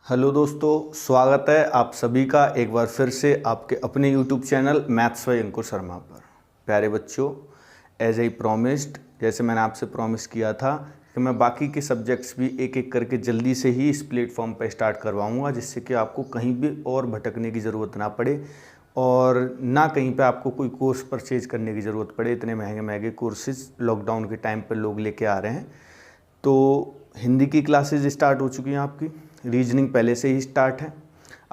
Hello दोस्तों, स्वागत है आप सभी का एक बार फिर से आपके अपने यूट्यूब चैनल मैथ्स बाय अंकुर शर्मा पर। प्यारे बच्चों, एज आई प्रॉमिस्ड, जैसे मैंने आपसे प्रॉमिस किया था कि मैं बाकी के सब्जेक्ट्स भी एक एक करके जल्दी से ही इस प्लेटफॉर्म पर स्टार्ट करवाऊंगा, जिससे कि आपको कहीं भी और भटकने की ज़रूरत ना पड़े और ना कहीं पे आपको कोई कोर्स परचेज करने की ज़रूरत पड़े। इतने महंगे महंगे कोर्सेज लॉकडाउन के टाइम पर लोग लेके आ रहे हैं। तो हिंदी की क्लासेज स्टार्ट हो चुकी हैं आपकी, रीजनिंग पहले से ही स्टार्ट है।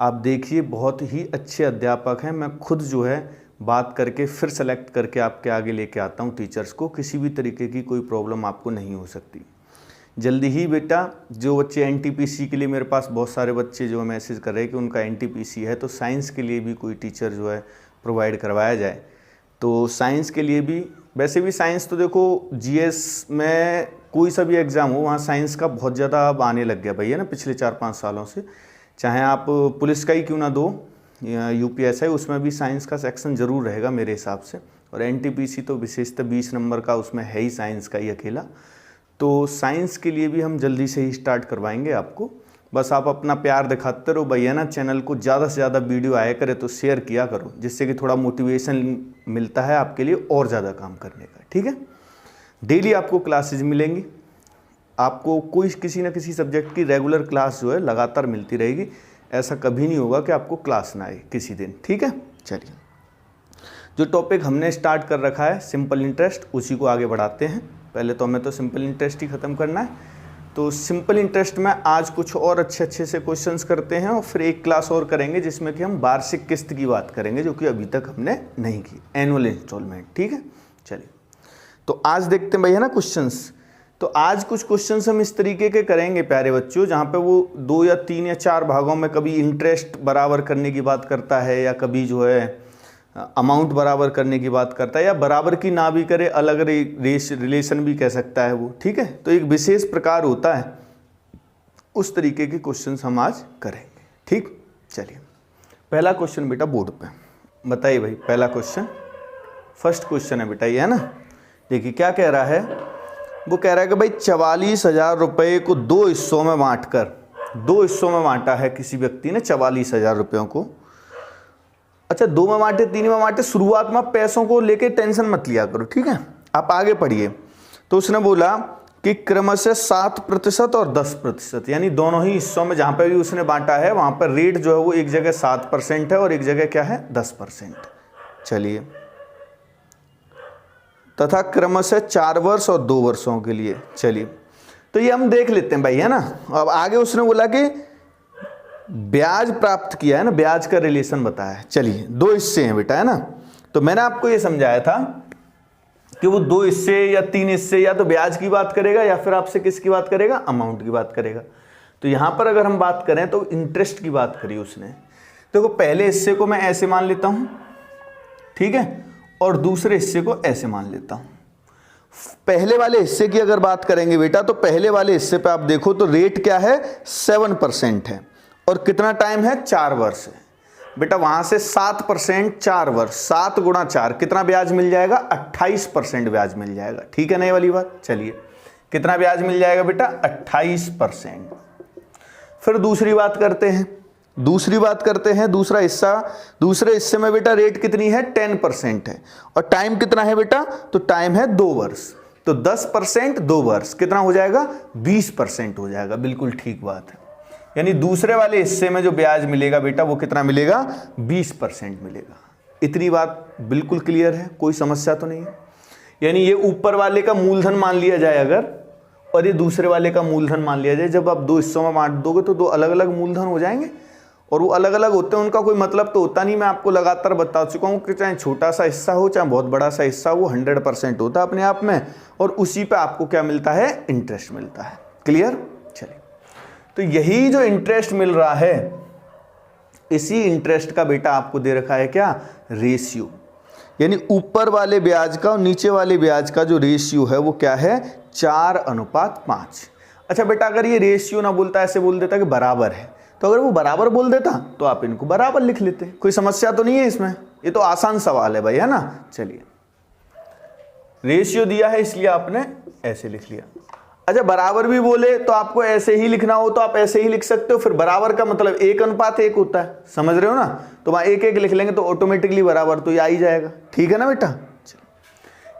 आप देखिए, बहुत ही अच्छे अध्यापक हैं। मैं खुद जो है बात करके फिर सेलेक्ट करके आपके आगे लेके आता हूं टीचर्स को। किसी भी तरीके की कोई प्रॉब्लम आपको नहीं हो सकती। जल्दी ही बेटा, जो बच्चे एनटीपीसी के लिए, मेरे पास बहुत सारे बच्चे जो मैसेज कर रहे हैं कि उनका एनटीपीसी है, तो साइंस के लिए भी कोई टीचर जो है प्रोवाइड करवाया जाए। तो साइंस के लिए भी, वैसे भी साइंस तो देखो जीएस में कोई सा भी एग्ज़ाम हो, वहाँ साइंस का बहुत ज़्यादा अब आने लग गया भैया ना, पिछले 4-5 सालों से। चाहे आप पुलिस का ही क्यों ना दो या यूपीएसआई, उसमें भी साइंस का सेक्शन ज़रूर रहेगा मेरे हिसाब से। और एनटीपीसी तो विशेषतः 20 नंबर का उसमें है ही साइंस का ही अकेला। तो साइंस के लिए भी हम जल्दी से ही स्टार्ट करवाएंगे आपको। बस आप अपना प्यार दिखाते रहो भैया ना, चैनल को ज़्यादा से ज़्यादा वीडियो आया करे तो शेयर किया करो, जिससे कि थोड़ा मोटिवेशन मिलता है आपके लिए और ज़्यादा काम करने का। ठीक है, डेली आपको क्लासेज मिलेंगी, आपको कोई किसी न किसी सब्जेक्ट की रेगुलर क्लास जो है लगातार मिलती रहेगी। ऐसा कभी नहीं होगा कि आपको क्लास ना आए किसी दिन। ठीक है, चलिए, जो टॉपिक हमने स्टार्ट कर रखा है सिंपल इंटरेस्ट, उसी को आगे बढ़ाते हैं। पहले तो हमें तो सिंपल इंटरेस्ट ही ख़त्म करना है। तो सिंपल इंटरेस्ट में आज कुछ और अच्छे से क्वेश्चंस करते हैं और फिर एक क्लास और करेंगे जिसमें कि हम वार्षिक किस्त की बात करेंगे, जो कि अभी तक हमने नहीं की, एनुअल इंस्टॉलमेंट। ठीक है, चलिए, तो आज देखते हैं भैया ना क्वेश्चंस। तो आज कुछ क्वेश्चंस हम इस तरीके के करेंगे प्यारे बच्चों, जहाँ पे वो 2 या 3 या 4 भागों में कभी इंटरेस्ट बराबर करने की बात करता है, या कभी जो है अमाउंट बराबर करने की बात करता है, या बराबर की ना भी करे, अलग रिलेशन भी कह सकता है वो। ठीक है, तो एक विशेष प्रकार होता है, उस तरीके के क्वेश्चंस हम आज करेंगे। ठीक, चलिए, पहला क्वेश्चन बेटा बोर्ड पे बताइए भाई। पहला क्वेश्चन, फर्स्ट क्वेश्चन है बेटा, ये है ना। देखिए क्या कह रहा है, वो कह रहा है कि भाई 44,000 रुपये को 2 हिस्सों में बांटकर, 2 हिस्सों में बांटा है किसी व्यक्ति ने 44,000 रुपयों को। अच्छा, 2 में बांटे, 3 में बांटे, शुरुआत में पैसों को लेके टेंशन मत लिया करो। ठीक है, आप आगे पढ़िए। तो उसने बोला कि क्रमशः 7% और 10%, यानी दोनों ही हिस्सों में जहां पर भी उसने बांटा है वहां पर रेट जो है वो एक जगह 7% है और एक जगह क्या है 10%। चलिए, तथा क्रमशः 4 वर्ष और 2 वर्षों के लिए। चलिए, तो ये हम देख लेते हैं भाई, है ना। अब आगे उसने बोला कि ब्याज प्राप्त किया है ना, ब्याज का रिलेशन बताया है। चलिए, 2 हिस्से हैं बेटा, है ना। तो मैंने आपको ये समझाया था कि वो 2 हिस्से या 3 हिस्से, या तो ब्याज की बात करेगा या फिर आपसे किसकी बात करेगा, अमाउंट की बात करेगा। तो यहां पर अगर हम बात करें तो इंटरेस्ट की बात करी उसने। देखो, पहले हिस्से को मैं ऐसे मान लेता हूं, ठीक है, और दूसरे हिस्से को ऐसे मान लेता हूं। पहले वाले हिस्से की अगर बात करेंगे बेटा, तो पहले वाले हिस्से पे आप देखो तो रेट क्या है, 7% है, और कितना टाइम है, 4 वर्ष है बेटा। वहां से 7%, 4 वर्ष, 7 गुणा 4, कितना ब्याज मिल जाएगा, 28% ब्याज मिल जाएगा। ठीक है ना ये वाली बात। चलिए, कितना ब्याज मिल जाएगा बेटा, 28%। फिर दूसरी बात करते हैं, दूसरा हिस्सा। दूसरे हिस्से में बेटा रेट कितनी है, 10% है, और टाइम कितना है बेटा, तो टाइम है 2 वर्ष। तो 10% 2 वर्ष कितना हो जाएगा, 20% हो जाएगा। बिल्कुल ठीक बात है, यानी दूसरे वाले हिस्से में जो ब्याज मिलेगा बेटा वो कितना मिलेगा, 20% मिलेगा। इतनी बात बिल्कुल क्लियर है, कोई समस्या तो नहीं है। यानी ये ऊपर वाले का मूलधन मान लिया जाए अगर, और ये दूसरे वाले का मूलधन मान लिया जाए। जब आप 2 हिस्सों में बांट दोगे तो 2 अलग अलग मूलधन हो जाएंगे, और वो अलग अलग होते हैं, उनका कोई मतलब तो होता नहीं। मैं आपको लगातार बता चुका हूँ कि चाहे छोटा सा हिस्सा हो चाहे बहुत बड़ा सा हिस्सा हो, 100% होता है अपने आप में, और उसी पे आपको क्या मिलता है, इंटरेस्ट मिलता है। क्लियर। चलिए, तो यही जो इंटरेस्ट मिल रहा है, इसी इंटरेस्ट का बेटा आपको दे रखा है क्या, रेशियो। यानी ऊपर वाले ब्याज का और नीचे वाले ब्याज का जो रेशियो है वो क्या है, 4:5। अच्छा बेटा, अगर ये रेशियो ना बोलता, ऐसे बोल देता कि बराबर है, तो अगर वो बराबर बोल देता तो आप इनको बराबर लिख लेते, कोई समस्या तो नहीं है इसमें। ये तो आसान सवाल है भाई, है ना। चलिए, रेशियो दिया है इसलिए आपने ऐसे लिख लिया। अच्छा बराबर भी बोले तो आपको ऐसे ही लिखना हो तो आप ऐसे ही लिख सकते हो, फिर बराबर का मतलब 1:1 होता है, समझ रहे हो ना, तो वहां 1:1 लिख लेंगे तो ऑटोमेटिकली बराबर तो ये आ ही जाएगा। ठीक है ना बेटा।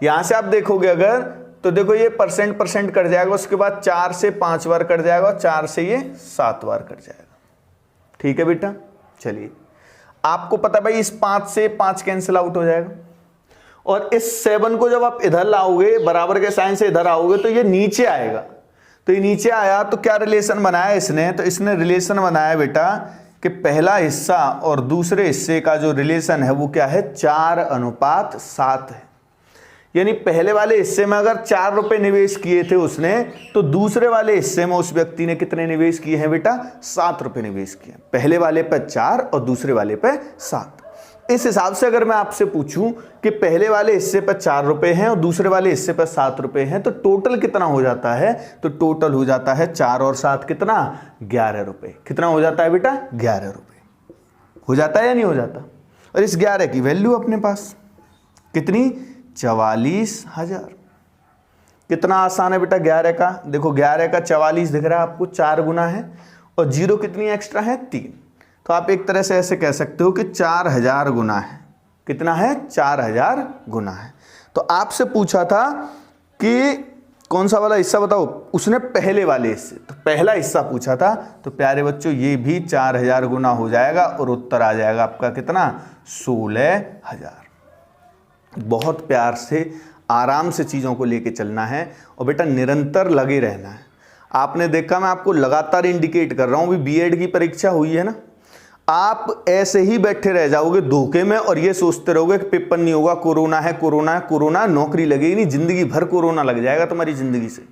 यहां से आप देखोगे अगर तो देखो ये परसेंट कट जाएगा, उसके बाद 4 से 5 बार कट जाएगा, 4 से ये 7 बार कट जाएगा। ठीक है बेटा। चलिए आपको पता भाई इस 5 से 5 कैंसिल आउट हो जाएगा, और इस 7 को जब आप इधर लाओगे बराबर के साइन से इधर आओगे तो ये नीचे आएगा, तो ये नीचे आया तो क्या रिलेशन बनाया इसने, तो इसने रिलेशन बनाया बेटा कि पहला हिस्सा और दूसरे हिस्से का जो रिलेशन है वो क्या है, 4:7 है। यानी पहले वाले हिस्से में अगर 4 रुपए निवेश किए थे उसने, तो दूसरे वाले हिस्से में उस व्यक्ति ने कितने निवेश किए हैं बेटा, 7 रुपए निवेश किए। पहले वाले पे 4 और दूसरे वाले पे 7। इस हिसाब से अगर मैं आपसे पूछूं कि पहले वाले हिस्से पर 4 रुपए हैं और दूसरे वाले हिस्से पर 7 रुपए हैं, तो टोटल कितना हो जाता है, तो टोटल हो जाता है 4 और 7 कितना, 11 रुपए। कितना हो जाता है बेटा, 11 रुपए हो जाता है या नहीं हो जाता। और इस 11 की वैल्यू अपने पास कितनी, 44,000। कितना आसान है बेटा 11 का, देखो 11 का 44 दिख रहा है आपको, 4 गुना है और 0 कितनी एक्स्ट्रा है, 3। तो आप एक तरह से ऐसे कह सकते हो कि 4000 गुना है। कितना है, 4000 गुना है। तो आपसे पूछा था कि कौन सा वाला हिस्सा बताओ, उसने पहले वाले हिस्से, तो पहला हिस्सा पूछा था, तो प्यारे बच्चों ये भी 4000 गुना हो जाएगा और उत्तर आ जाएगा आपका कितना, 16,000। बहुत प्यार से आराम से चीज़ों को लेके चलना है और बेटा निरंतर लगे रहना है। आपने देखा मैं आपको लगातार इंडिकेट कर रहा हूँ, अभी बीएड की परीक्षा हुई है ना, आप ऐसे ही बैठे रह जाओगे धोखे में और ये सोचते रहोगे कि पेपर नहीं होगा, कोरोना है कोरोना है कोरोना, नौकरी लगेगी नहीं, जिंदगी भर कोरोना लग जाएगा तुम्हारी जिंदगी से।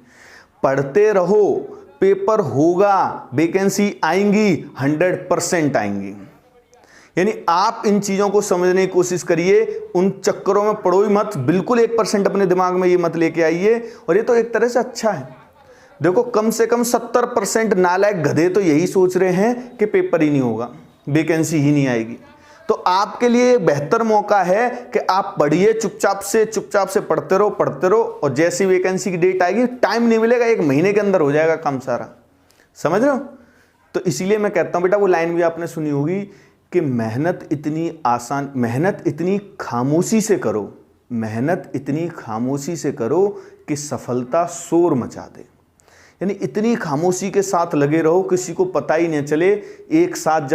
पढ़ते रहो, पेपर होगा, वैकेंसी आएंगी, 100% आएंगी। यानी आप इन चीजों को समझने की कोशिश करिए, उन चक्करों में पड़ो ही मत, बिल्कुल 1% अपने दिमाग में ये मत लेके आइए। और ये तो एक तरह से अच्छा है, देखो कम से कम 70% नालायक गधे तो यही सोच रहे हैं कि पेपर ही नहीं होगा, वैकेंसी ही नहीं आएगी। तो आपके लिए बेहतर मौका है कि आप पढ़िए, चुपचाप से पढ़ते रहो और जैसी वैकेंसी की डेट आएगी, टाइम नहीं मिलेगा, 1 महीने के अंदर हो जाएगा काम सारा, समझ रहे हो। तो इसीलिए मैं कहता हूं बेटा, वो लाइन भी आपने सुनी होगी कि मेहनत इतनी आसान, मेहनत इतनी खामोशी से करो, मेहनत इतनी खामोशी से करो कि सफलता शोर मचा दे। यानी इतनी खामोशी के साथ लगे रहो, किसी को पता ही नहीं चले। एक साथ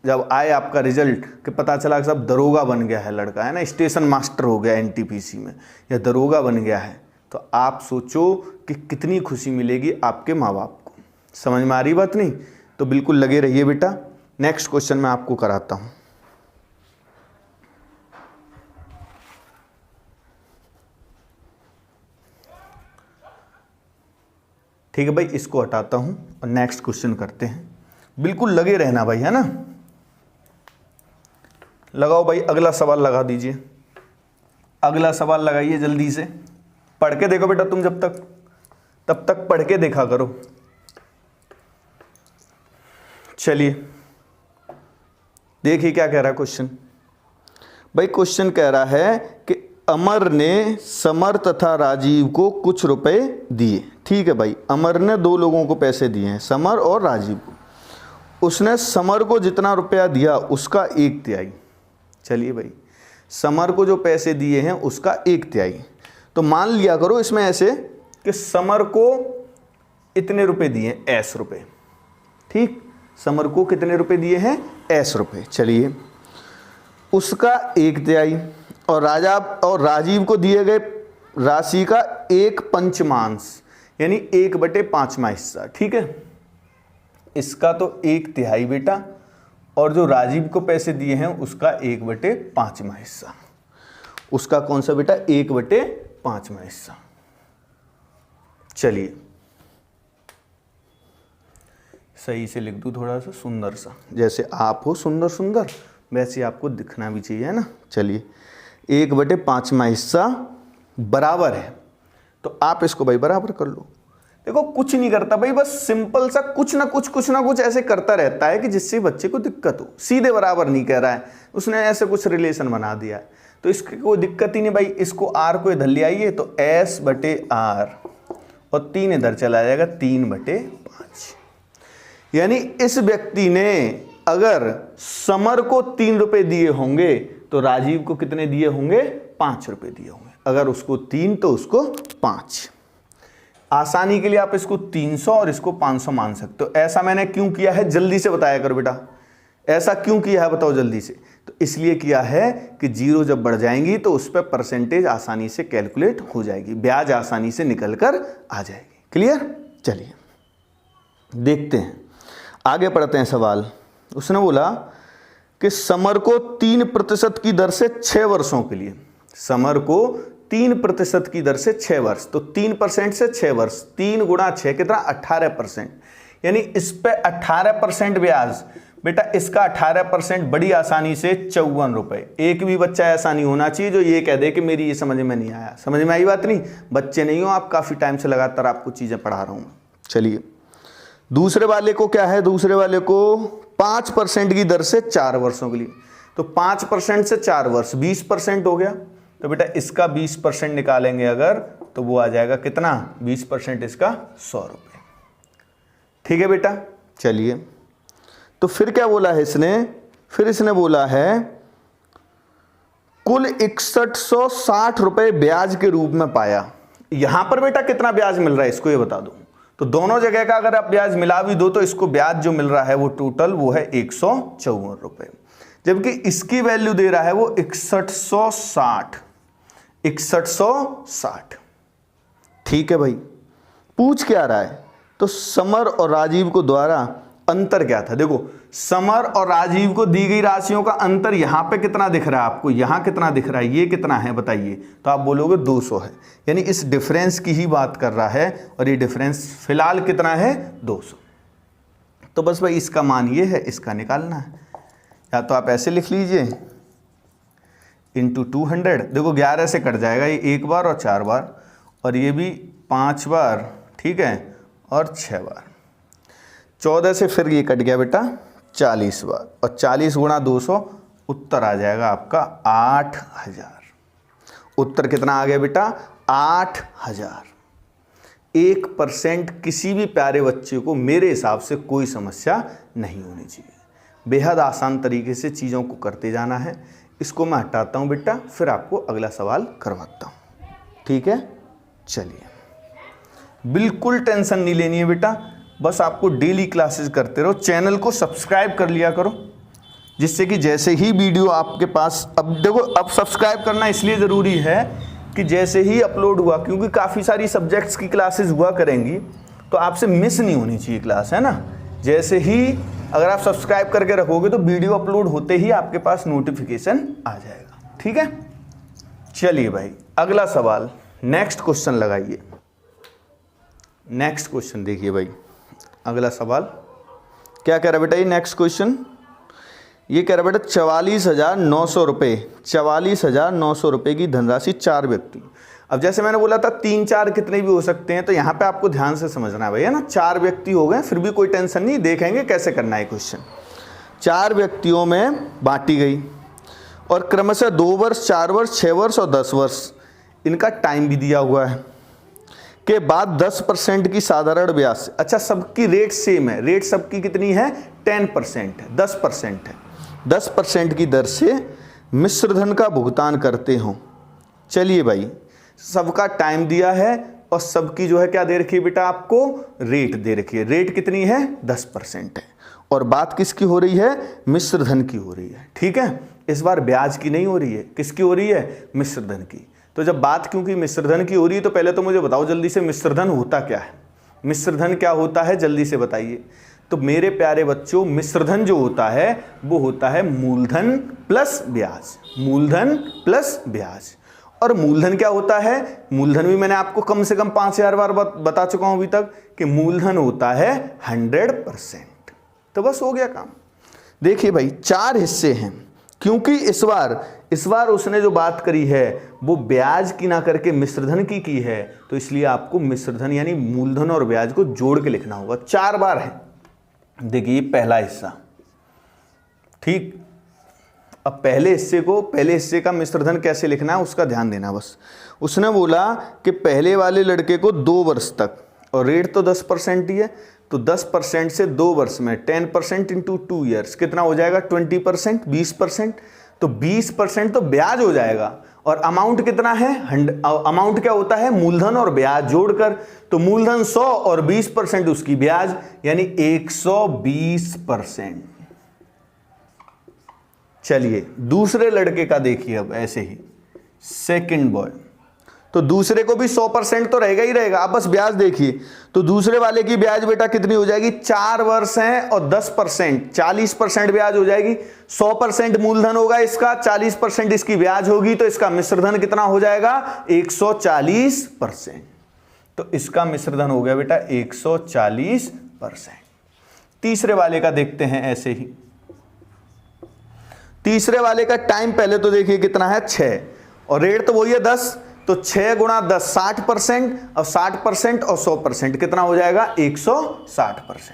जब आए आपका रिजल्ट कि पता चला कि सब दरोगा बन गया है लड़का, है ना, स्टेशन मास्टर हो गया एनटीपीसी में या दरोगा बन गया है, तो आप सोचो कि कितनी खुशी मिलेगी आपके माँ बाप को। समझ में आ रही बात नहीं, तो बिल्कुल लगे रहिए बेटा। नेक्स्ट क्वेश्चन मैं आपको कराता हूँ। ठीक है भाई, इसको हटाता हूं और नेक्स्ट क्वेश्चन करते हैं। बिल्कुल लगे रहना भाई, है ना। लगाओ भाई, अगला सवाल लगा दीजिए, अगला सवाल लगाइए जल्दी से। पढ़ के देखो बेटा तुम, तब तक पढ़ के देखा करो। चलिए देखिए क्या कह रहा है क्वेश्चन। भाई क्वेश्चन कह रहा है कि अमर ने समर तथा राजीव को कुछ रुपए दिए। ठीक है भाई, अमर ने 2 लोगों को पैसे दिए हैं, समर और राजीव को। उसने समर को जितना रुपया दिया उसका 1/3। चलिए भाई, समर को जो पैसे दिए हैं उसका 1/3। तो मान लिया करो इसमें ऐसे कि समर को इतने रुपए दिए, ऐस रुपए। ठीक, समर को कितने रुपए दिए हैं, ऐस रुपए। चलिए, उसका 1/3 और राजीव को दिए गए राशि का 1/5 यानी 1/5वां हिस्सा। ठीक है, इसका तो 1/3 बेटा, और जो राजीव को पैसे दिए हैं उसका 1/5वां हिस्सा। उसका कौन सा बेटा, 1/5वां हिस्सा। चलिए सही से लिख दूं, थोड़ा सा सुंदर सा, जैसे आप हो सुंदर सुंदर वैसे आपको दिखना भी चाहिए, है ना। चलिए, 1/5वां हिस्सा बराबर है, तो आप इसको भाई बराबर कर लो। देखो कुछ नहीं करता भाई, बस सिंपल सा कुछ ना कुछ ऐसे करता रहता है कि जिससे बच्चे को दिक्कत हो। सीधे बराबर नहीं कह रहा है, उसने ऐसे कुछ रिलेशन बना दिया है, तो इसकी कोई दिक्कत ही नहीं भाई। इसको आर को इधर ले आइए, तो S/R और 3 इधर चला जाएगा, 3/5। यानी इस व्यक्ति ने अगर समर को 3 रुपए दिए होंगे तो राजीव को कितने दिए होंगे? 5 रुपए दिए होंगे। अगर उसको 3 तो उसको 5। आसानी के लिए आप इसको 300 और इसको 500 मान सकते हो। ऐसा मैंने क्यों किया है जल्दी से बताया करो बेटा, ऐसा क्यों किया है बताओ जल्दी से। तो इसलिए किया है कि जीरो जब बढ़ जाएंगी तो उस पर परसेंटेज आसानी से कैलकुलेट हो जाएगी, ब्याज आसानी से निकल कर आ जाएगी। क्लियर? चलिए देखते हैं, आगे पढ़ते हैं सवाल। उसने बोला कि समर को 3% की दर से 6 वर्षों के लिए, समर को 3% की दर से 6 वर्ष, तो 3% से 6 वर्ष, 3 गुणा 6 कितना? 18%। यानी इस पे 18% ब्याज। बेटा इसका 18% बड़ी आसानी से 54 रुपए। एक भी बच्चा ऐसा नहीं होना चाहिए जो ये कह दे कि मेरी ये समझ में नहीं आया। समझ में आई बात नहीं? बच्चे नहीं हो आप, काफी टाइम से लगातार आपको चीजें पढ़ा रहा हूं। चलिए दूसरे वाले को क्या है? दूसरे वाले को 5% की दर से 4 वर्षों के लिए, तो 5% से 4 वर्ष 20% हो गया। तो बेटा इसका 20% निकालेंगे अगर, तो वो आ जाएगा कितना? 20% इसका 100 रुपये। ठीक है बेटा? चलिए तो फिर क्या बोला है इसने? फिर इसने बोला है कुल 6160 रुपए ब्याज के रूप में पाया। यहां पर बेटा कितना ब्याज मिल रहा है इसको ये बता दो। तो दोनों जगह का अगर आप ब्याज मिला भी दो तो इसको ब्याज जो मिल रहा है वो टोटल वो है 154 रुपए, जबकि इसकी वैल्यू दे रहा है वो 6160। 6160। ठीक है भाई, पूछ क्या रहा है? तो समर और राजीव को द्वारा अंतर क्या था? देखो समर और राजीव को दी गई राशियों का अंतर यहां पे कितना दिख रहा है आपको? यहां कितना दिख रहा है? ये कितना है बताइए? तो आप बोलोगे 200 है। यानी इस डिफरेंस की ही बात कर रहा है, और ये डिफरेंस फिलहाल कितना है? 200। तो बस भाई इसका मान ये है, इसका निकालना है। या तो आप ऐसे लिख लीजिए इंटू 200। देखो 11 से कट जाएगा, ये 1 बार और 4 बार, और ये भी 5 बार, ठीक है, और 6 बार। 14 से फिर ये कट गया बेटा 40 बार, और 40 गुणा 200, उत्तर आ जाएगा आपका 8000। उत्तर कितना आ गया बेटा? 8000। 1% किसी भी प्यारे बच्चे को मेरे हिसाब से कोई समस्या नहीं होनी चाहिए। बेहद आसान तरीके से चीज़ों को करते जाना है। इसको मैं हटाता हूँ बेटा, फिर आपको अगला सवाल करवाता हूँ। ठीक है? चलिए बिल्कुल टेंशन नहीं लेनी है बेटा, बस आपको डेली क्लासेस करते रहो। चैनल को सब्सक्राइब कर लिया करो, जिससे कि जैसे ही वीडियो आपके पास, अब देखो अब सब्सक्राइब करना इसलिए ज़रूरी है कि जैसे ही अपलोड हुआ, क्योंकि काफ़ी सारी सब्जेक्ट्स की क्लासेस हुआ करेंगी, तो आपसे मिस नहीं होनी चाहिए क्लास, है ना। जैसे ही अगर आप सब्सक्राइब करके रखोगे तो वीडियो अपलोड होते ही आपके पास नोटिफिकेशन आ जाएगा। ठीक है? चलिए भाई अगला सवाल, नेक्स्ट क्वेश्चन लगाइए। नेक्स्ट क्वेश्चन देखिए भाई, अगला सवाल क्या कह रहा है बेटा? ये नेक्स्ट क्वेश्चन ये कह रहा है बेटा 44,900 रुपये, 44,900 रुपये की धनराशि 4 व्यक्ति। अब जैसे मैंने बोला था 3-4 कितने भी हो सकते हैं, तो यहाँ पे आपको ध्यान से समझना है भाई, है ना। 4 व्यक्ति हो गए, फिर भी कोई टेंशन नहीं, देखेंगे कैसे करना है क्वेश्चन। 4 व्यक्तियों में बांटी गई और क्रमशः 2 वर्ष, 4 वर्ष, 6 वर्ष और 10 वर्ष इनका टाइम भी दिया हुआ है। के बाद 10% की साधारण ब्याज से, अच्छा सबकी रेट सेम है, रेट सबकी कितनी है? 10% है, 10% है। 10% की दर से मिश्र धन का भुगतान करते हो। चलिए भाई सबका टाइम दिया है और सबकी जो है क्या दे रखी है बेटा? आपको रेट दे रखी है। रेट कितनी है? 10% है। और बात किसकी हो रही है? मिश्र धन की हो रही है। ठीक है, इस बार ब्याज की नहीं हो रही है, किसकी हो रही है? मिश्र धन की। तो जब बात क्योंकि मिश्रधन की हो रही है तो पहले तो मुझे बताओ जल्दी से मिश्रधन होता क्या है? मिश्रधन क्या होता है जल्दी से बताइए। तो मेरे प्यारे बच्चों मिश्रधन जो होता है वो होता है मूलधन प्लस ब्याज, मूलधन प्लस ब्याज। और मूलधन क्या होता है? मूलधन भी मैंने आपको कम से कम 5000 बार बता चुका हूं अभी तक कि मूलधन होता है 100%। तो बस हो गया काम। देखिए भाई 4 हिस्से हैं, क्योंकि इस बार उसने जो बात करी है वो ब्याज की ना करके मिश्रधन की है, तो इसलिए आपको मिश्रधन यानी मूलधन और ब्याज को जोड़ के लिखना होगा। 4 बार है। देखिए पहला हिस्सा, ठीक, अब पहले हिस्से का मिश्र धन कैसे लिखना है उसका ध्यान देना बस। उसने बोला कि पहले वाले लड़के को 2 वर्ष तक, और रेट तो 10% ही है, तो 10% से 2 वर्ष में 10% इंटू 2 ईयर्स कितना हो जाएगा 20%, 20%। तो 20% तो ब्याज हो जाएगा, और अमाउंट कितना है, अमाउंट क्या होता है, मूलधन और ब्याज जोड़कर। तो मूलधन 100 और 20% उसकी ब्याज, यानी 120%। चलिए दूसरे लड़के का देखिए अब ऐसे ही, सेकंड बॉय, तो दूसरे को भी 100% तो रहेगा ही रहेगा। आप बस ब्याज देखिए, तो दूसरे वाले की ब्याज बेटा कितनी हो जाएगी, 4 वर्ष हैं और 10%, 40% ब्याज हो जाएगी। 100% मूलधन होगा इसका, 40% इसकी ब्याज होगी, तो इसका मिश्रधन कितना हो जाएगा 140%। तो इसका मिश्रधन हो गया बेटा 140%। तीसरे वाले का देखते हैं ऐसे ही। तीसरे वाले का टाइम पहले तो देखिए कितना है 6, और रेट तो वही है 10, तो 6 गुणा 10 60%, और 60% और 100% कितना हो जाएगा 160%।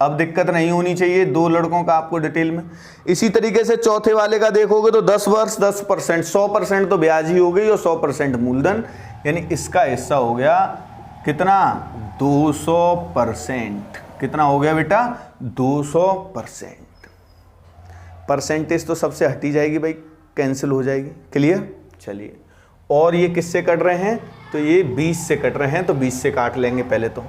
अब दिक्कत नहीं होनी चाहिए 2 लड़कों का आपको डिटेल में। इसी तरीके से चौथे वाले का देखोगे तो 10 वर्ष 10%, 100% तो ब्याज ही हो गई और 100% मूलधन, यानी इसका हिस्सा हो गया कितना 200%। कितना हो गया बेटा 200%। परसेंटेज तो सबसे हटी जाएगी भाई, कैंसिल हो जाएगी। क्लियर। चलिए, और ये किससे कट रहे हैं, तो ये 20 से कट रहे हैं, तो 20 से काट लेंगे पहले तो।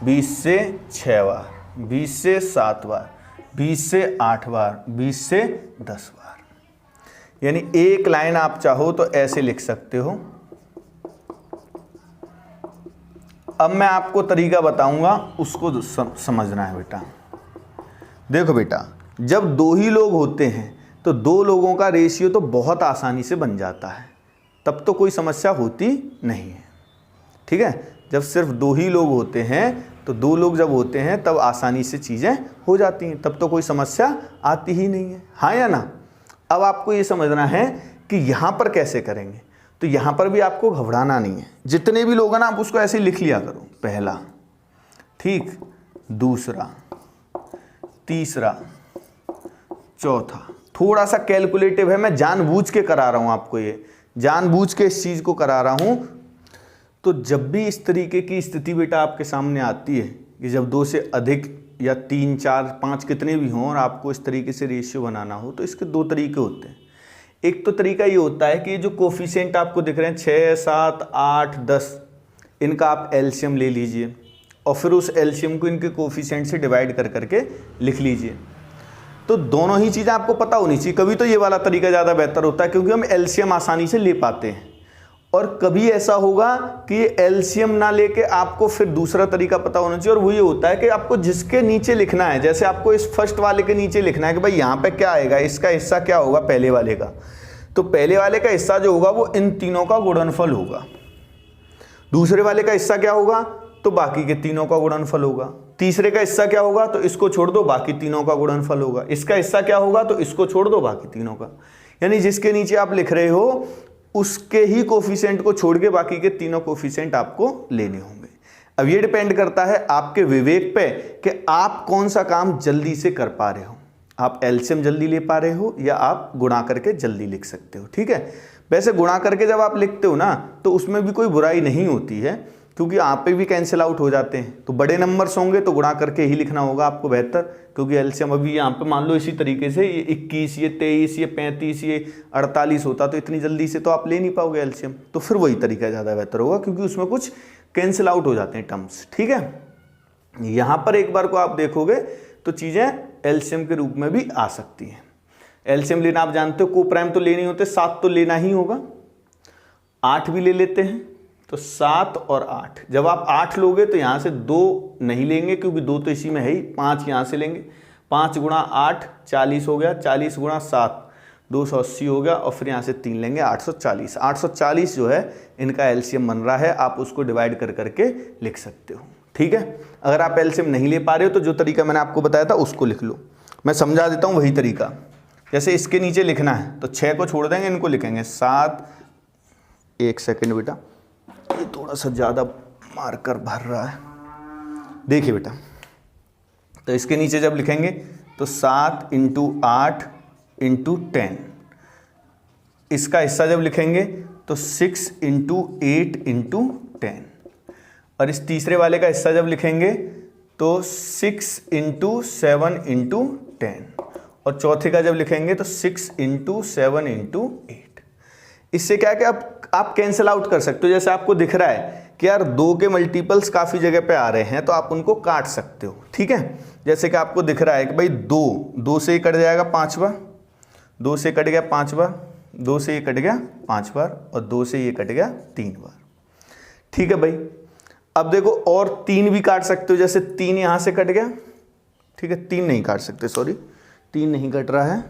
20 से 6 बार, 20 से 7 बार, 20 से 8 बार, 20 से 10 बार। यानी एक लाइन आप चाहो तो ऐसे लिख सकते हो। अब मैं आपको तरीका बताऊंगा, उसको समझना है बेटा। देखो बेटा, जब 2 ही लोग होते हैं तो 2 लोगों का रेशियो तो बहुत आसानी से बन जाता है, तब तो कोई समस्या होती नहीं है। ठीक है, जब सिर्फ 2 ही लोग होते हैं तो 2 लोग जब होते हैं तब आसानी से चीज़ें हो जाती हैं, तब तो कोई समस्या आती ही नहीं है। हाँ या ना। अब आपको ये समझना है कि यहाँ पर कैसे करेंगे। तो यहाँ पर भी आपको घबराना नहीं है, जितने भी लोग हैं ना आप उसको ऐसे लिख लिया करो। पहला, ठीक, दूसरा, तीसरा, चौथा। थोड़ा सा कैलकुलेटिव है, मैं जानबूझ के करा रहा हूँ आपको, ये जानबूझ के इस चीज़ को करा रहा हूँ। तो जब भी इस तरीके की स्थिति बेटा आपके सामने आती है कि जब 2 से अधिक या 3, 4, 5 कितने भी हों और आपको इस तरीके से रेशियो बनाना हो, तो इसके 2 तरीके होते हैं। एक तो तरीका ये होता है कि जो कोफिशिएंट आपको दिख रहे हैं 6, 7, 8, 10, इनका आप एलसीएम ले लीजिए और फिर उस एलसीएम को इनके कोफिशिएंट से डिवाइड कर करके लिख लीजिए। तो दोनों ही चीज़ें आपको पता होनी चाहिए। कभी तो ये वाला तरीका ज़्यादा बेहतर होता है क्योंकि हम एलसीएम आसानी से ले पाते हैं, और कभी ऐसा होगा कि ये एलसीएम ना लेके आपको फिर दूसरा तरीका पता होना चाहिए, और वो ये होता है कि आपको जिसके नीचे लिखना है, जैसे आपको इस फर्स्ट वाले के नीचे लिखना है कि भाई यहाँ पे क्या आएगा, इसका हिस्सा क्या होगा पहले वाले का, तो पहले वाले का हिस्सा जो होगा वो इन तीनों का गुणनफल होगा। दूसरे वाले का हिस्सा क्या होगा, तो बाकी के तीनों का गुणनफल होगा। तीसरे का हिस्सा क्या होगा, तो इसको छोड़ दो, बाकी तीनों का गुणनफल होगा। इसका हिस्सा क्या होगा, तो इसको छोड़ दो, बाकी तीनों का। यानी जिसके नीचे आप लिख रहे हो उसके ही कोफिशिएंट को छोड़ के बाकी के तीनों कोफिशिएंट आपको लेने होंगे। अब ये डिपेंड करता है आपके विवेक पे कि आप कौन सा काम जल्दी से कर पा रहे हो। आप एलसीएम जल्दी ले पा रहे हो या आप गुणा करके जल्दी लिख सकते हो। ठीक है, वैसे गुणा करके जब आप लिखते हो ना तो उसमें भी कोई बुराई नहीं होती है, क्योंकि यहाँ पे भी कैंसिल आउट हो जाते हैं। तो बड़े नंबर्स होंगे तो गुणा करके ही लिखना होगा आपको बेहतर, क्योंकि एलसीएम अभी यहाँ पे मान लो इसी तरीके से ये 21, ये 23, ये 35, ये 48 होता तो इतनी जल्दी से तो आप ले नहीं पाओगे एलसीएम। तो फिर वही तरीका ज़्यादा बेहतर होगा, क्योंकि उसमें कुछ कैंसिल आउट हो जाते हैं टर्म्स। ठीक है, यहाँ पर एक बार को आप देखोगे तो चीज़ें एलसीएम के रूप में भी आ सकती हैं। एलसीएम लेना आप जानते हो, कोप्राइम तो लेने होते, 7 तो लेना ही होगा, 8 भी ले लेते हैं। तो 7 और 8, जब आप 8 लोगे तो यहाँ से 2 नहीं लेंगे क्योंकि 2 तो इसी में है ही, 5 यहाँ से लेंगे। 5 गुणा 8 40 हो गया, 40 गुणा 7 280 हो गया, और फिर यहाँ से 3 लेंगे 840। 840 जो है इनका एलसीएम बन रहा है, आप उसको डिवाइड कर करके लिख सकते हो। ठीक है, अगर आप एलसीएम नहीं ले पा रहे हो तो जो तरीका मैंने आपको बताया था उसको लिख लो। मैं समझा देता हूँ वही तरीका। जैसे इसके नीचे लिखना है तो 6 को छोड़ देंगे, इनको लिखेंगे 7। 1 सेकेंड बेटा, ये थोड़ा सा ज़्यादा मार्कर भर रहा है। देखिए बेटा, तो इसके नीचे जब लिखेंगे तो 7 × 8 × 10, इसका हिस्सा जब लिखेंगे तो 6 × 8 × 10, और इस तीसरे वाले का हिस्सा जब लिखेंगे तो 6 × 7 × 10, और चौथे का जब लिखेंगे तो 6 × 7 × 8। इससे क्या है कि आप कैंसिल आउट कर सकते हो। जैसे आपको दिख रहा है कि यार 2 के मल्टीपल्स काफ़ी जगह पे आ रहे हैं, तो आप उनको काट सकते हो, ठीक है। जैसे कि आपको दिख रहा है कि भाई 2 से ये कट जाएगा 5 बार, 2 से कट गया 5 बार, 2 से ये कट गया 5 बार, और 2 से ये कट गया 3 बार, ठीक है भाई। अब देखो और 3 भी काट सकते हो, जैसे 3 यहाँ से कट गया, ठीक है। 3 नहीं काट सकते, सॉरी 3 नहीं कट रहा है,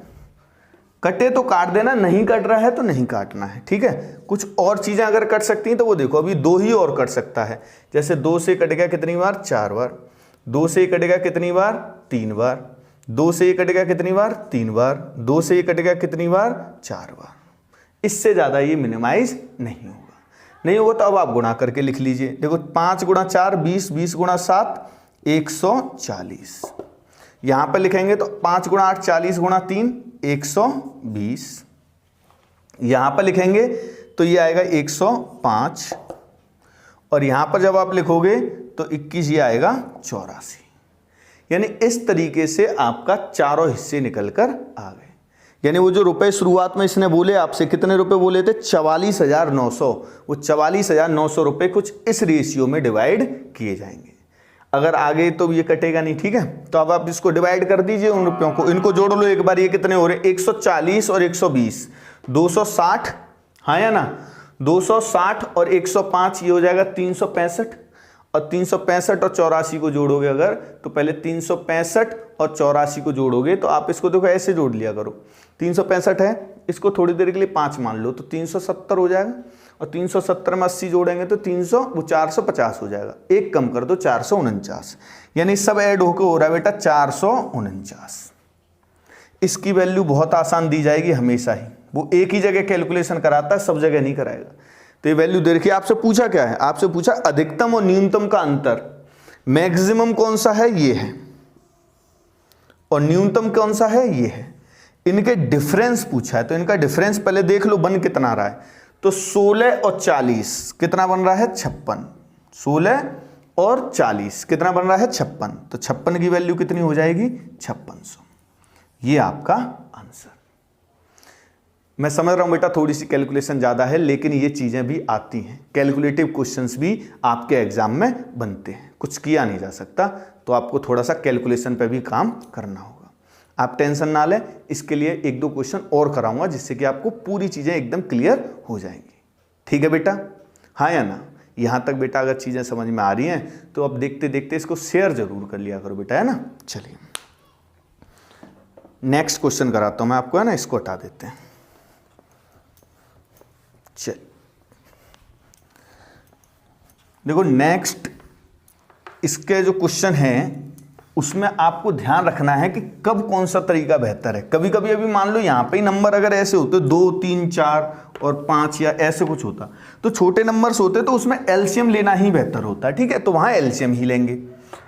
कटे तो काट देना, नहीं कट रहा है तो नहीं काटना है, ठीक है। कुछ और चीज़ें अगर कट सकती हैं तो वो देखो, अभी 2 ही और कट सकता है। जैसे 2 से कट गया कितनी बार, 4 बार, 2 से कट गया कितनी बार, 3 बार, 2 से कट गया कितनी बार, 3 बार, 2 से कट गया कितनी बार, 4 बार। इससे ज़्यादा ये मिनिमाइज नहीं होगा। तो अब आप गुणा करके लिख लीजिए। देखो 5 × 4 20, 20 × 7 140। यहाँ पर लिखेंगे तो 5 × 8 40 × 3 120। यहाँ पर लिखेंगे तो ये आएगा 105, और यहाँ पर जब आप लिखोगे तो 21, ये आएगा 84। यानी इस तरीके से आपका चारों हिस्से निकल कर आ गए। यानी वो जो रुपए शुरुआत में इसने बोले आपसे, कितने रुपए बोले थे, 44,900, वो 44,900 रुपए कुछ इस रेशियो में डिवाइड किए जाएंगे। अगर आगे तो ये कटेगा नहीं, ठीक है। तो अब आप इसको डिवाइड कर दीजिए उन रुपयों को, इनको जोड़ लो एक बार। ये कितने हो रहे हैं, 140 और 120, 260, हाँ या ना, 260 और 105, ये हो जाएगा 365, और 365 और 84 को जोड़ोगे अगर, तो पहले 365 और 84 को जोड़ोगे तो आप इसको देखो ऐसे जोड़ लिया करो। 365 है, इसको थोड़ी देर के लिए 5 मान लो तो 370 हो जाएगा, और 370 में 80 जोड़ेंगे तो 450 हो जाएगा। एक कम कर दो, 449, यानी सब ऐड होकर हो रहा है बेटा 449। इसकी वैल्यू बहुत आसान दी जाएगी हमेशा ही, वो एक ही जगह कैलकुलेशन कराता है, सब जगह नहीं कराएगा। तो ये वैल्यू देखिए, आपसे पूछा क्या है, आपसे पूछा अधिकतम और न्यूनतम का अंतर, मैक्सिमम कौन सा है, ये है, और न्यूनतम कौन सा है, ये है। इनके डिफरेंस पूछा है, तो इनका डिफरेंस पहले देख लो बन कितना रहा है। तो 16 और 40 कितना बन रहा है, 56। 16 और 40 कितना बन रहा है, 56। तो 56 की वैल्यू कितनी हो जाएगी, 5600। ये आपका आंसर। मैं समझ रहा हूं बेटा थोड़ी सी कैलकुलेशन ज़्यादा है, लेकिन ये चीज़ें भी आती हैं। कैलकुलेटिव क्वेश्चंस भी आपके एग्जाम में बनते हैं, कुछ किया नहीं जा सकता, तो आपको थोड़ा सा कैलकुलेशन पे भी काम करना होगा। आप टेंशन ना लें, इसके लिए 1-2 क्वेश्चन और कराऊंगा, जिससे कि आपको पूरी चीज़ें एकदम क्लियर हो जाएंगी। ठीक है बेटा, हाँ या ना। यहाँ तक बेटा अगर चीज़ें समझ में आ रही हैं तो अब देखते देखते इसको शेयर जरूर कर लिया करो बेटा, है ना। चलिए नेक्स्ट क्वेश्चन कराता हूँ मैं आपको, है ना। इसको हटा देते हैं। चलिए देखो नेक्स्ट, इसके जो क्वेश्चन हैं उसमें आपको ध्यान रखना है कि कब कौन सा तरीका बेहतर है। कभी कभी अभी मान लो यहाँ पे ही नंबर अगर ऐसे होते 2, 3, 4 और 5 या ऐसे कुछ होता, तो छोटे नंबर्स होते तो उसमें एलसीएम लेना ही बेहतर होता है, ठीक है। तो वहाँ एलसीएम ही लेंगे,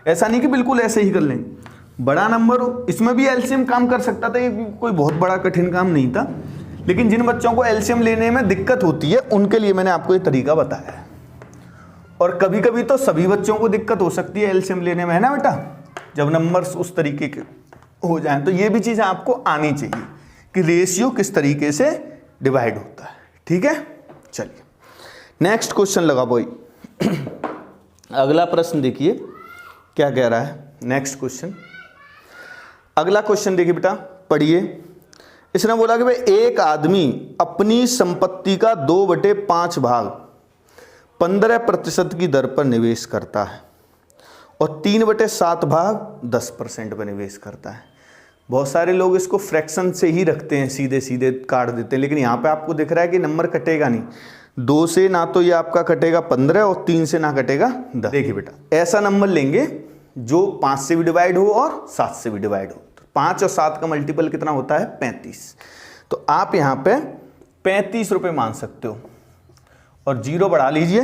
ऐसा नहीं कि बिल्कुल ऐसे ही कर लेंगे। बड़ा नंबर हो, इसमें भी एलसीएम काम कर सकता था, ये कोई बहुत बड़ा कठिन काम नहीं था। लेकिन जिन बच्चों को एलसीएम लेने में दिक्कत होती है उनके लिए मैंने आपको ये तरीका बताया है। और कभी कभी तो सभी बच्चों को दिक्कत हो सकती है एलसीएम लेने में, है ना बेटा, जब नंबर्स उस तरीके के हो जाएं। तो ये भी चीज़ें आपको आनी चाहिए कि रेशियो किस तरीके से डिवाइड होता है, ठीक है। चलिए नेक्स्ट क्वेश्चन लगा भाई। अगला प्रश्न देखिए क्या कह रहा है। नेक्स्ट क्वेश्चन, अगला क्वेश्चन देखिए बेटा, पढ़िए। इसने बोला कि भाई एक आदमी अपनी संपत्ति का 2/5 भाग 15% की दर पर निवेश करता है और 3/7 भाग 10% पर निवेश करता है। बहुत सारे लोग इसको फ्रैक्शन से ही रखते हैं, सीधे सीधे काट देते हैं, लेकिन यहाँ पे आपको दिख रहा है कि नंबर कटेगा नहीं। 2 से ना तो ये आपका कटेगा 15 और 3 से ना कटेगा 10। देखिए बेटा, ऐसा नंबर लेंगे जो 5 से भी डिवाइड हो और 7 से भी डिवाइड हो। 5 और 7 का मल्टीपल कितना होता है, 35। तो आप यहाँ पे 35 रुपये मान सकते हो, और 0 बढ़ा लीजिए,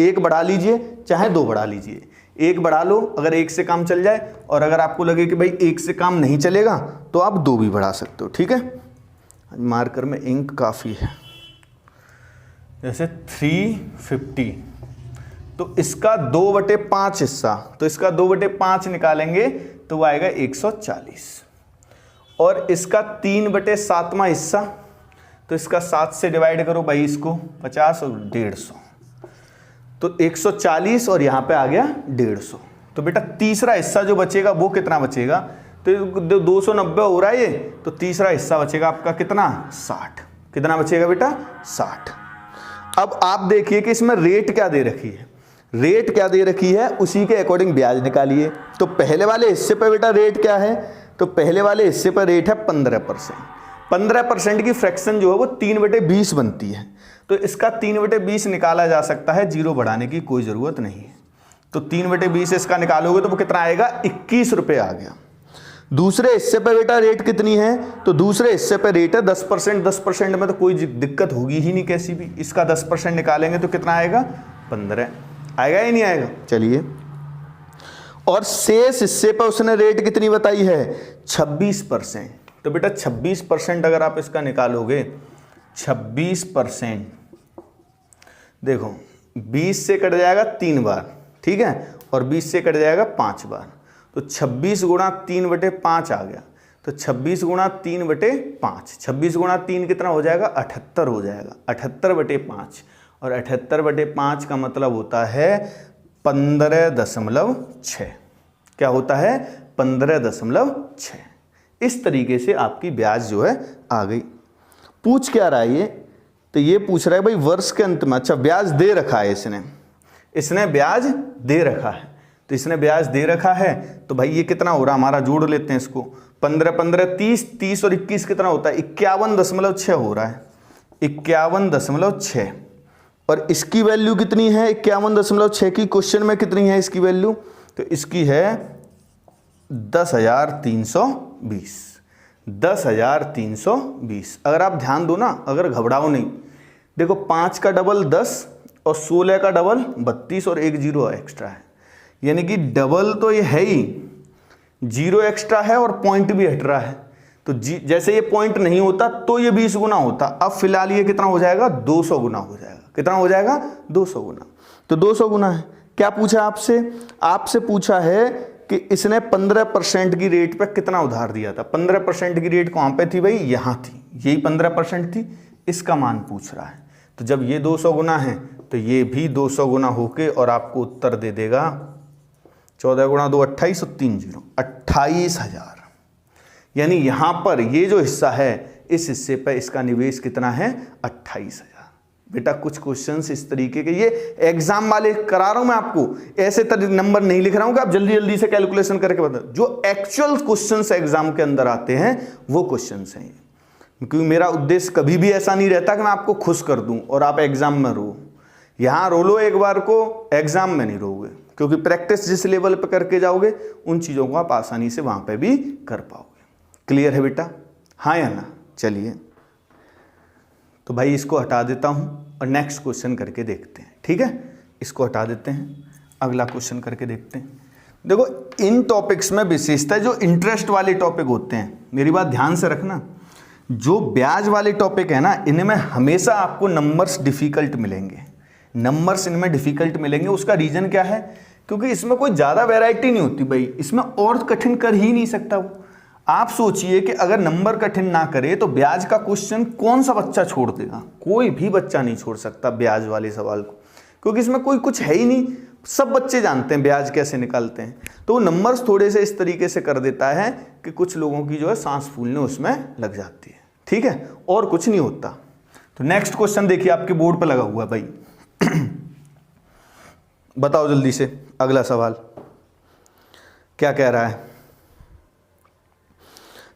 1 बढ़ा लीजिए, चाहे 2 बढ़ा लीजिए। 1 बढ़ा लो अगर 1 से काम चल जाए, और अगर आपको लगे कि भाई 1 से काम नहीं चलेगा तो आप 2 भी बढ़ा सकते हो, ठीक है। मार्कर में इंक काफ़ी है। जैसे 350, तो इसका 2/5 हिस्सा, तो इसका 2/5 निकालेंगे तो वो आएगा 140, और इसका 3/7वां हिस्सा, तो इसका 7 से डिवाइड करो भाई इसको, 50 और 150, तो 140 और यहाँ पे आ गया 150। तो बेटा तीसरा हिस्सा जो बचेगा वो कितना बचेगा, तो 290 हो रहा है ये, तो तीसरा हिस्सा बचेगा आपका कितना, 60। कितना बचेगा बेटा, 60। अब आप देखिए कि इसमें रेट क्या दे रखी है, रेट क्या दे रखी है, उसी के अकॉर्डिंग ब्याज निकालिए। तो पहले वाले हिस्से पर बेटा रेट क्या है, तो पहले वाले हिस्से पर रेट है 15%। 15% की फ्रैक्शन जो है वो 3/20 बनती है, तो इसका 3/20 निकाला जा सकता है, जीरो बढ़ाने की कोई ज़रूरत नहीं है। तो 3/20 इसका निकालोगे तो वो कितना आएगा, 21 रुपये आ गया। दूसरे हिस्से पे बेटा रेट कितनी है, तो दूसरे हिस्से पे रेट है 10%। 10% में तो कोई दिक्कत होगी ही नहीं कैसी भी, इसका 10% निकालेंगे तो कितना आएगा, 15 आएगा ही नहीं आएगा। चलिए, और शेष हिस्से पर उसने रेट कितनी बताई है, 26%। तो बेटा 26% अगर आप इसका निकालोगे, 26%, देखो 20 से कट जाएगा 3 बार, ठीक है, और 20 से कट जाएगा 5 बार, तो 26 गुणा 3/5 आ गया। तो 26 गुणा 3/5, 26 गुणा 3 कितना हो जाएगा, 78 हो जाएगा, 78/5, और 78/5 का मतलब होता है 15.6। क्या होता है, 15.6। इस तरीके से आपकी ब्याज जो है आ गई। पूछ क्या रहा है ये, तो ये पूछ रहा है भाई वर्ष के अंत में, अच्छा ब्याज दे रखा है इसने ब्याज दे रखा है, तो इसने ब्याज दे रखा है, तो भाई ये कितना हो रहा है हमारा, जोड़ लेते हैं इसको, 15 15 30, 30 और 21 कितना होता है, 51.6 हो रहा है, 51.6। और इसकी वैल्यू कितनी है, 51.6 की क्वेश्चन में कितनी है इसकी वैल्यू, तो इसकी है 10,320, 10,320। अगर आप ध्यान दो ना, अगर घबराओ नहीं, देखो 5 का डबल 10 और 16 का डबल 32 और एक जीरो एक्स्ट्रा है, यानी कि डबल तो ये है ही, जीरो एक्स्ट्रा है और पॉइंट भी हट रहा है। तो जैसे ये पॉइंट नहीं होता तो ये 20 गुना होता, अब फिलहाल ये कितना हो जाएगा, 200 गुना हो जाएगा। कितना हो जाएगा, 200 गुना। तो 200 गुना है। क्या पूछा आपसे पूछा है कि इसने 15% की रेट पे कितना उधार दिया था। 15% की रेट कहाँ पे थी भाई, यहाँ थी, यही 15% थी, इसका मान पूछ रहा है। तो जब ये 200 गुना है तो ये भी 200 गुना होके और आपको उत्तर दे देगा 14 गुणा 2 28 और 3 जीरो 28,000। यानी यहां पर ये जो हिस्सा है, इस हिस्से पर इसका निवेश कितना है, 28,000। बेटा कुछ क्वेश्चंस इस तरीके के, ये एग्जाम वाले करा रहा हूं मैं आपको, ऐसे नंबर नहीं लिख रहा हूं कि आप जल्दी जल्दी से कैलकुलेशन करके बता, जो एक्चुअल क्वेश्चंस एग्जाम के अंदर आते हैं वो क्वेश्चंस हैं। क्योंकि मेरा उद्देश्य कभी भी ऐसा नहीं रहता कि मैं आपको खुश कर दूं और आप एग्जाम में रो, यहां रो लो एक बार को, एग्जाम में नहीं रोगे, क्योंकि प्रैक्टिस जिस लेवल पे करके जाओगे उन चीज़ों को आप आसानी से वहाँ पे भी कर पाओगे। क्लियर है बेटा, हाँ या ना। चलिए, तो भाई इसको हटा देता हूँ और नेक्स्ट क्वेश्चन करके देखते हैं, ठीक है। इसको हटा देते हैं, अगला क्वेश्चन करके देखते हैं। देखो इन टॉपिक्स में विशेषता जो इंटरेस्ट वाले टॉपिक होते हैं, मेरी बात ध्यान से रखना, जो ब्याज वाले टॉपिक है ना, इनमें हमेशा आपको नंबर्स डिफ़िकल्ट मिलेंगे, नंबर्स इनमें डिफ़िकल्ट मिलेंगे। उसका रीज़न क्या है, क्योंकि इसमें कोई ज़्यादा वैरायटी नहीं होती भाई, इसमें और कठिन कर ही नहीं सकता वो। आप सोचिए कि अगर नंबर कठिन ना करे तो ब्याज का क्वेश्चन कौन सा बच्चा छोड़ देगा, कोई भी बच्चा नहीं छोड़ सकता ब्याज वाले सवाल को, क्योंकि इसमें कोई कुछ है ही नहीं, सब बच्चे जानते हैं ब्याज कैसे निकालते हैं। तो वो नंबर्स थोड़े से इस तरीके से कर देता है कि कुछ लोगों की जो है सांस फूलने उसमें लग जाती है, ठीक है, और कुछ नहीं होता। तो नेक्स्ट क्वेश्चन देखिए, आपके बोर्ड पर लगा हुआ है भाई बताओ जल्दी से अगला सवाल क्या कह रहा है।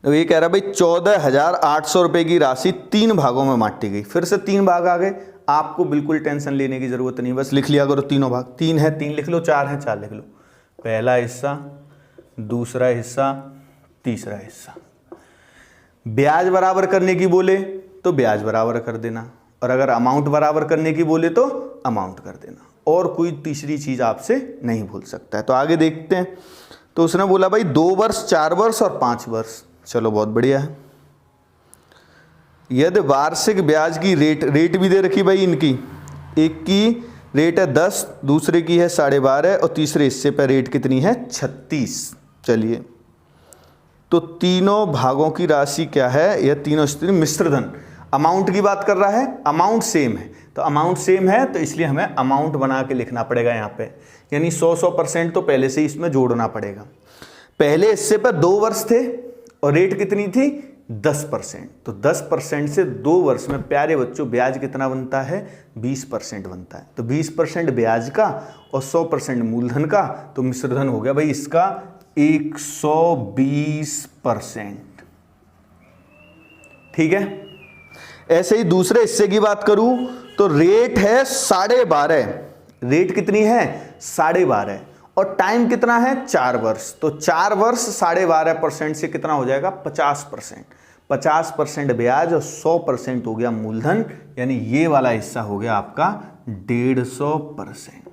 तो ये कह रहा है भाई 14,800 रुपए की राशि 3 भागों में बांटी गई। फिर से 3 भाग आ गए, आपको बिल्कुल टेंशन लेने की जरूरत नहीं, बस लिख लिया करो तीनों भाग। 3 है 3 लिख लो, 4 है 4 लिख लो। पहला हिस्सा, दूसरा हिस्सा, तीसरा हिस्सा। ब्याज बराबर करने की बोले तो ब्याज बराबर कर देना, और अगर अमाउंट बराबर करने की बोले तो अमाउंट कर देना, और कोई तीसरी चीज आपसे नहीं भूल सकता है। तो आगे देखते हैं। तो उसने बोला भाई 2 वर्ष, 4 वर्ष और 5 वर्ष। चलो बहुत बढ़िया है। यदि वार्षिक ब्याज की रेट भी दे रखी भाई इनकी, एक की रेट है 10, दूसरे की है 12.5 और तीसरे हिस्से पर रेट कितनी है 36। चलिए तो तीनों भागों की राशि क्या है, यह तीनों स्थिति मिश्र धन, अमाउंट की बात कर रहा है, अमाउंट सेम है, तो अमाउंट सेम है तो इसलिए हमें अमाउंट बना के लिखना पड़ेगा यहाँ पे, यानी 100% तो पहले से ही इसमें जोड़ना पड़ेगा। पहले हिस्से पर 2 वर्ष थे और रेट कितनी थी 10%, तो 10% से 2 वर्ष में प्यारे बच्चों ब्याज कितना बनता है 20% बनता है, तो 20% ब्याज का और 100% मूलधन का, तो मिश्रधन हो गया भाई इसका 120%। ठीक है। ऐसे ही दूसरे हिस्से की बात करूं तो रेट है 12.5, रेट कितनी है 12.5 और टाइम कितना है 4 वर्ष, तो 4 वर्ष 12.5% से कितना हो जाएगा 50%, 50% ब्याज और 100% हो गया मूलधन, यानी ये वाला हिस्सा हो गया आपका 150%।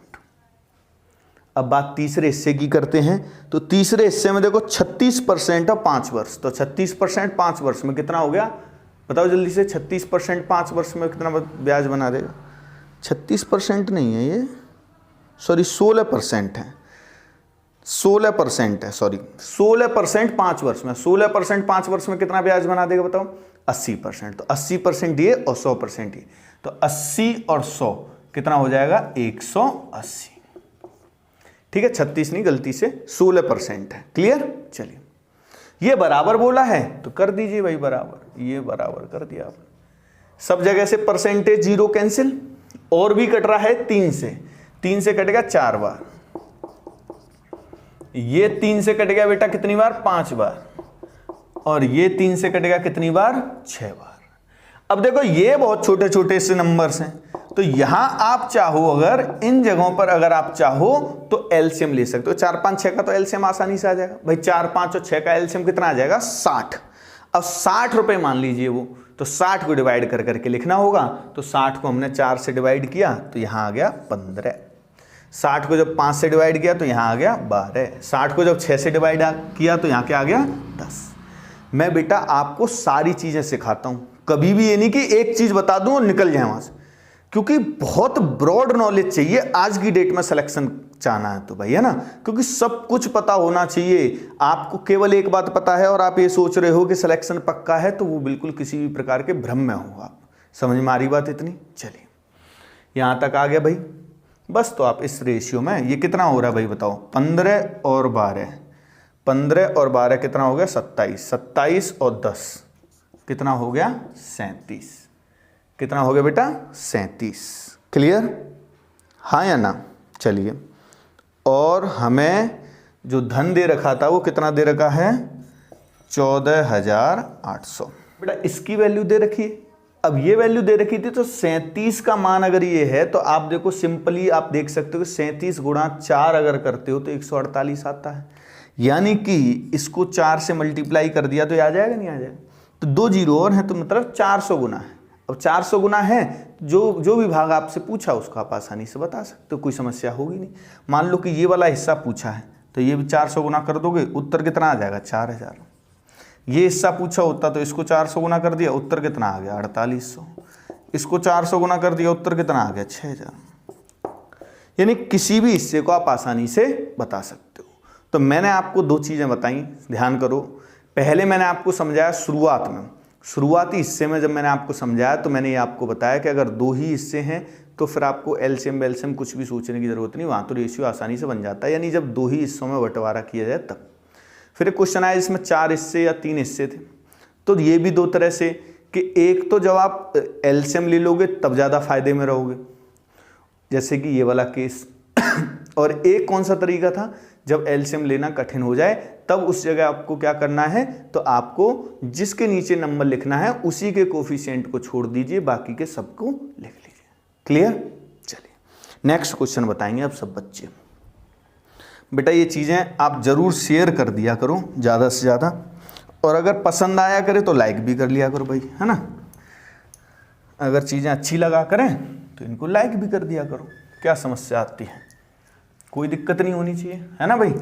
अब बात तीसरे हिस्से की करते हैं, तो तीसरे हिस्से में देखो 36% और 5 वर्ष, तो 36% 5 वर्ष में कितना हो गया बताओ जल्दी से, 36% 5 वर्ष में कितना ब्याज बना देगा, 36% नहीं है ये, सॉरी 16% है, 16% है, सॉरी 16% 5 वर्ष में, 16% 5 वर्ष में कितना ब्याज बना देगा बताओ 80%, तो 80% ये और 100% ये, तो 80 और 100 कितना हो जाएगा 180। ठीक है, 36 नहीं गलती से 16% है। क्लियर। चलिए ये बराबर बोला है तो कर दीजिए भाई बराबर, ये बराबर कर दिया आपने, सब जगह से परसेंटेज 0 कैंसिल, और भी कट रहा है 3 से कटेगा 4 बार, ये 3 से कट गया बेटा कितनी बार 5 बार, और ये 3 से कटेगा कितनी बार 6 बार। अब देखो ये बहुत छोटे छोटे से नंबर्स हैं, तो यहां आप चाहो अगर इन जगहों पर अगर आप चाहो तो एलसीएम ले सकते हो, 4 5 6 का तो एलसीएम आसानी से आ जाएगा भाई, 4 5 और 6 का एलसीएम कितना आ जाएगा 60। अब 60 रुपए मान लीजिए वो, तो 60 को डिवाइड कर करके लिखना होगा, तो 60 को हमने 4 से डिवाइड किया तो यहां आ गया 15, 60 को जब 5 से डिवाइड किया तो यहां आ गया 12, 60 को जब 6 से डिवाइड किया तो यहां क्या आ गया 10। मैं बेटा आपको सारी चीजें सिखाता हूं, कभी भी ये नहीं कि एक चीज बता दूं और निकल जाए वहां से, क्योंकि बहुत ब्रॉड नॉलेज चाहिए आज की डेट में सिलेक्शन चाहना है तो भाई, है ना, क्योंकि सब कुछ पता होना चाहिए। आपको केवल एक बात पता है और आप ये सोच रहे हो कि सिलेक्शन पक्का है, तो वो बिल्कुल किसी भी प्रकार के भ्रम में हो आप। समझ में आ रही बात इतनी। चलिए यहां तक आ गया भाई, बस तो आप इस रेशियो में, ये कितना हो रहा है भाई बताओ 15 और 12, 15 और 12 कितना हो गया 27, 27 और 10 कितना हो गया 37, कितना हो गया बेटा 37। क्लियर, हाँ या ना। चलिए, और हमें जो धन दे रखा था वो कितना दे रखा है 14,800। बेटा इसकी वैल्यू दे रखी है, अब ये वैल्यू दे रखी थी, तो 37 का मान अगर ये है तो आप देखो सिंपली आप देख सकते हो 37 गुणा 4 अगर करते हो तो 148 आता है, यानी कि इसको 4 से मल्टीप्लाई कर दिया तो ये आ जाएगा नहीं आ जाएगा, तो 2 जीरो और है तो मतलब 400 गुना है। अब 400 गुना है, जो भी भाग आपसे पूछा उसको आप आसानी से बता सकते हो, कोई समस्या होगी नहीं। मान लो कि ये वाला हिस्सा पूछा है तो ये भी 400 गुना कर दोगे, उत्तर कितना आ जाएगा 4000। ये हिस्सा पूछा होता तो इसको 400 गुना कर दिया, उत्तर कितना आ गया 4800। इसको 400 गुना कर दिया, उत्तर कितना आ गया 6000। यानी किसी भी हिस्से को आप आसानी से बता सकते हो। तो मैंने आपको 2 चीज़ें बताई, ध्यान करो। पहले मैंने आपको समझाया शुरुआत में, शुरुआती हिस्से में जब मैंने आपको समझाया तो मैंने ये आपको बताया कि अगर 2 ही हिस्से हैं तो फिर आपको एलसीएम वेलसीएम कुछ भी सोचने की ज़रूरत नहीं, वहाँ तो रेशियो आसानी से बन जाता है, यानी जब 2 ही हिस्सों में बंटवारा किया जाए तब। फिर एक क्वेश्चन आया जिसमें 4 हिस्से या 3 हिस्से थे, तो ये भी 2 तरह से कि एक तो जब आप एलसीएम ले लोगे तब ज़्यादा फायदे में रहोगे, जैसे कि ये वाला केस और एक कौन सा तरीका था, जब एलसीएम लेना कठिन हो जाए तब उस जगह आपको क्या करना है, तो आपको जिसके नीचे नंबर लिखना है उसी के कोफिशिएंट को छोड़ दीजिए, बाकी के सबको लिख लीजिए। क्लियर। चलिए नेक्स्ट क्वेश्चन बताएंगे अब सब बच्चे। बेटा ये चीज़ें आप ज़रूर शेयर कर दिया करो ज़्यादा से ज़्यादा, और अगर पसंद आया करे तो लाइक भी कर लिया करो भाई, है ना। अगर चीज़ें अच्छी लगा करें तो इनको लाइक भी कर दिया करो, क्या समस्या आती है, कोई दिक्कत नहीं होनी चाहिए, है ना भाई।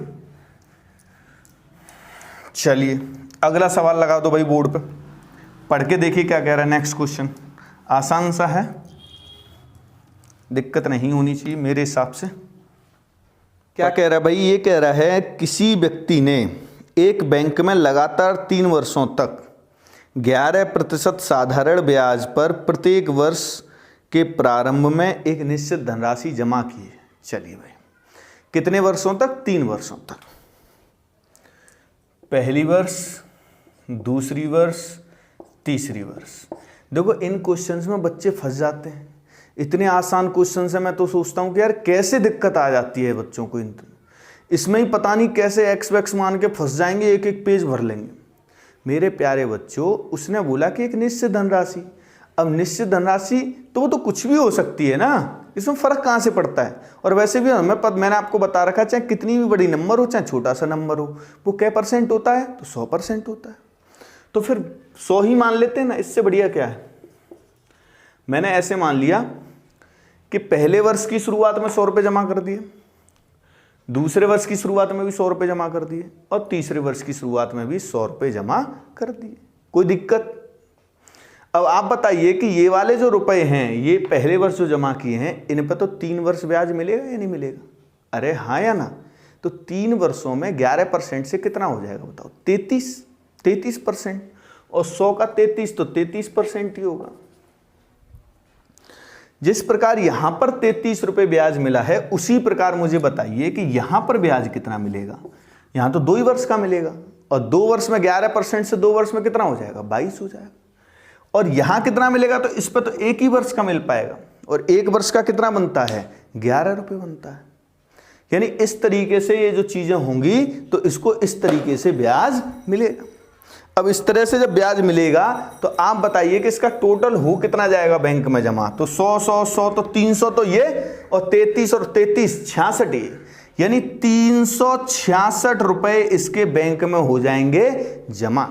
चलिए अगला सवाल लगा दो भाई बोर्ड पे। पढ़ के देखिए क्या कह रहा है नेक्स्ट क्वेश्चन। आसान सा है, दिक्कत नहीं होनी चाहिए मेरे हिसाब से। क्या कह रहा है भाई, ये कह रहा है किसी व्यक्ति ने एक बैंक में लगातार 3 वर्षों तक 11% साधारण ब्याज पर प्रत्येक वर्ष के प्रारंभ में एक निश्चित धनराशि जमा की है। चलिए भाई, कितने वर्षों तक? 3 वर्षों तक। पहली वर्ष, दूसरी वर्ष, तीसरी वर्ष। देखो इन क्वेश्चंस में बच्चे फंस जाते हैं। इतने आसान क्वेश्चन है, मैं तो सोचता हूँ कि यार कैसे दिक्कत आ जाती है बच्चों को। इसमें ही पता नहीं कैसे एक्स वैक्स मान के फंस जाएंगे, एक एक पेज भर लेंगे। मेरे प्यारे बच्चों, उसने बोला कि एक निश्चित धनराशि। अब निश्चित धनराशि तो वो तो कुछ भी हो सकती है ना, इसमें फ़र्क कहाँ से पड़ता है। और वैसे भी मैंने आपको बता रखा, चाहे कितनी भी बड़ी नंबर हो चाहे छोटा सा नंबर हो, वो क्या % होता है? तो 100% होता है। तो फिर 100 ही मान लेते हैं ना, इससे बढ़िया क्या है। मैंने ऐसे मान लिया कि पहले वर्ष की शुरुआत में 100 रुपये जमा कर दिए, दूसरे वर्ष की शुरुआत में भी 100 रुपये जमा कर दिए, और तीसरे वर्ष की शुरुआत में भी 100 रुपये जमा कर दिए। कोई दिक्कत? अब आप बताइए कि ये वाले जो रुपए हैं, ये पहले वर्ष जो जमा किए हैं, इन पर तो 3 वर्ष ब्याज मिलेगा या नहीं मिलेगा? अरे हाँ या ना? तो 3 वर्षों में 11% से कितना हो जाएगा बताओ? 33%। और 100 का 33 तो 33% ही होगा। जिस प्रकार यहां पर 33 रुपये ब्याज मिला है, उसी प्रकार मुझे बताइए कि यहां पर ब्याज कितना मिलेगा। यहां तो 2 ही वर्ष का मिलेगा, और 2 वर्ष में 11% से 2 वर्ष में कितना हो जाएगा? 22 हो जाएगा। और यहां कितना मिलेगा? तो इस पर तो 1 ही वर्ष का मिल पाएगा, और 1 वर्ष का कितना बनता है? 11 रुपये बनता है। यानी इस तरीके से ये जो चीजें होंगी तो इसको इस तरीके से ब्याज मिलेगा। अब इस तरह से जब ब्याज मिलेगा तो आप बताइए कि इसका टोटल हो कितना जाएगा बैंक में जमा। तो 100 तो 300 तो ये, और 33 और 33 66 ये, यानी 366 रुपए इसके बैंक में हो जाएंगे जमा,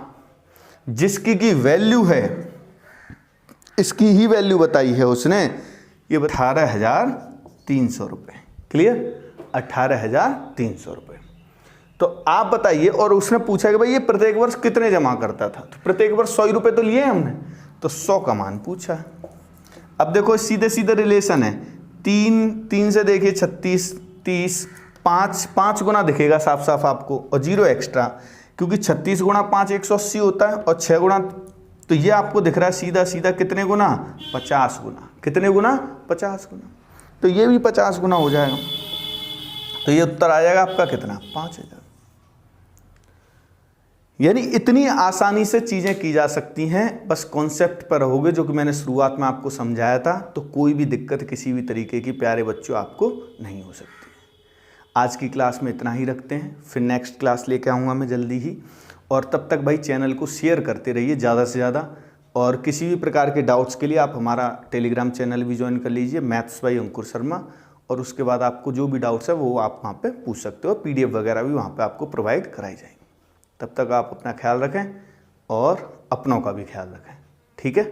जिसकी की वैल्यू है, इसकी ही वैल्यू बताई है उसने, ये 18,300 रुपये। क्लियर? 18,300 रुपये। तो आप बताइए, और उसने पूछा कि भाई ये प्रत्येक वर्ष कितने जमा करता था। तो प्रत्येक वर्ष 100 रुपये तो लिए हमने, तो 100 का मान पूछा। अब देखो सीधे सीधे रिलेशन है, 3 से देखिए 36, 30, 5 गुना दिखेगा साफ साफ आपको, और 0 एक्स्ट्रा, क्योंकि 36 गुणा 5 180 होता है, और 6 गुणा, तो ये आपको दिख रहा है सीधा सीधा कितने गुना? 50 गुना। कितने गुना? 50 गुना। तो ये भी 50 गुना हो जाएगा। तो ये उत्तर आ जाएगा आपका कितना? 5,000। यानी इतनी आसानी से चीज़ें की जा सकती हैं, बस कॉन्सेप्ट पर रहोगे, जो कि मैंने शुरुआत में आपको समझाया था। तो कोई भी दिक्कत किसी भी तरीके की प्यारे बच्चों आपको नहीं हो सकती। आज की क्लास में इतना ही रखते हैं, फिर नेक्स्ट क्लास लेके आऊँगा मैं जल्दी ही। और तब तक भाई चैनल को शेयर करते रहिए ज़्यादा से ज़्यादा, और किसी भी प्रकार के डाउट्स के लिए आप हमारा टेलीग्राम चैनल भी ज्वाइन कर लीजिए, मैथ्स बाय अंकुर शर्मा। और उसके बाद आपको जो भी डाउट्स है वो आप वहाँ पे पूछ सकते हो, PDF वगैरह भी वहाँ पे आपको प्रोवाइड कराई जाएंगी। तब तक आप अपना ख्याल रखें और अपनों का भी ख्याल रखें। ठीक है?